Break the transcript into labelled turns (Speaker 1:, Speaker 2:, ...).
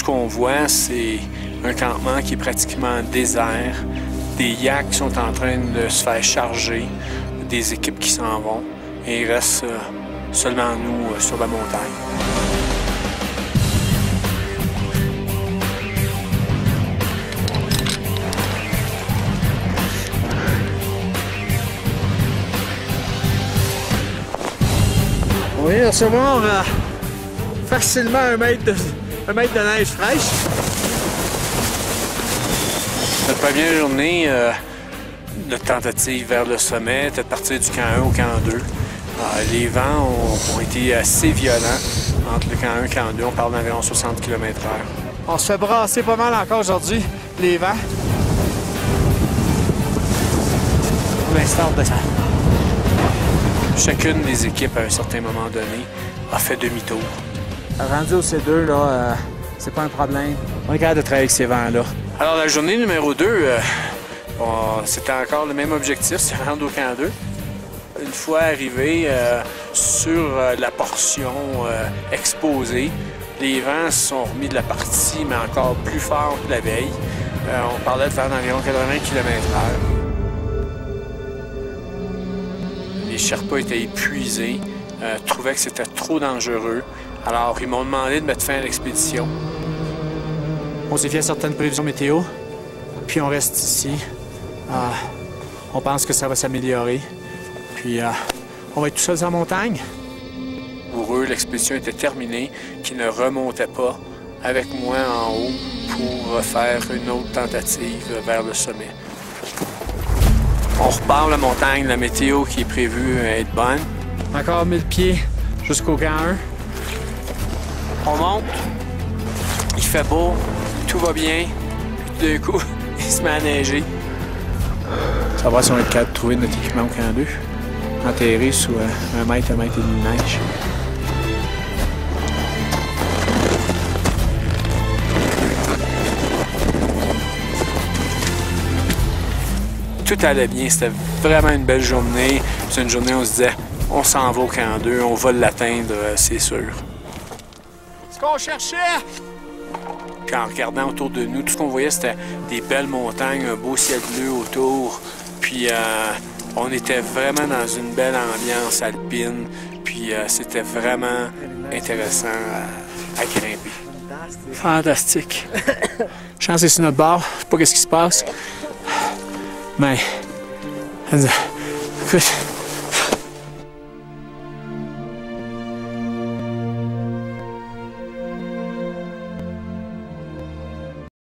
Speaker 1: ce qu'on voit, c'est un campement qui est pratiquement désert, des yaks qui sont en train de se faire charger, des équipes qui s'en vont, et il reste seulement nous sur la montagne.
Speaker 2: On vient de recevoir facilement un mètre de neige fraîche.
Speaker 1: Notre première journée de tentative vers le sommet était de partir du camp 1 au camp 2. Les vents ont été assez violents entre le camp 1 et le camp 2. On parle d'environ 60 km/h.
Speaker 2: On se fait brasser pas mal encore aujourd'hui, les vents. Pour l'instant, on descend.
Speaker 1: Chacune des équipes, à un certain moment donné, a fait demi-tour.
Speaker 2: Rendu au C2, là, c'est pas un problème. On est capable de travailler avec ces vents-là.
Speaker 1: Alors, la journée numéro 2, c'était encore le même objectif, c'est rendre au camp 2. Une fois arrivé sur la portion exposée, les vents se sont remis de la partie, mais encore plus fort que la veille. On parlait de faire environ 80 km/h. Les Sherpas étaient épuisés, trouvaient que c'était trop dangereux. Alors, ils m'ont demandé de mettre fin à l'expédition.
Speaker 2: On s'est fait à certaines prévisions météo, puis on reste ici. On pense que ça va s'améliorer. Puis, on va être tout seul sur la montagne.
Speaker 1: Pour eux, l'expédition était terminée, qu'ils ne remontaient pas avec moi en haut pour faire une autre tentative vers le sommet. On repart la montagne, la météo qui est prévue est bonne.
Speaker 2: Encore 1000 pieds jusqu'au camp 1.
Speaker 1: On monte, il fait beau, tout va bien, puis d'un coup, il se met à neiger.
Speaker 2: Ça va si on est capable de trouver notre équipement au camp 2. Enterré sous 1 mètre et demi de neige.
Speaker 1: Tout allait bien, c'était vraiment une belle journée. C'est une journée où on se disait, on s'en va au camp 2, on va l'atteindre, c'est sûr.
Speaker 2: Ce qu'on cherchait!
Speaker 1: Puis en regardant autour de nous, tout ce qu'on voyait, c'était des belles montagnes, un beau ciel bleu autour. Puis on était vraiment dans une belle ambiance alpine. Puis c'était vraiment intéressant à grimper.
Speaker 2: Fantastique. Chance est sur notre bord, je sais pas qu'est-ce qui se passe. Mais, écoute,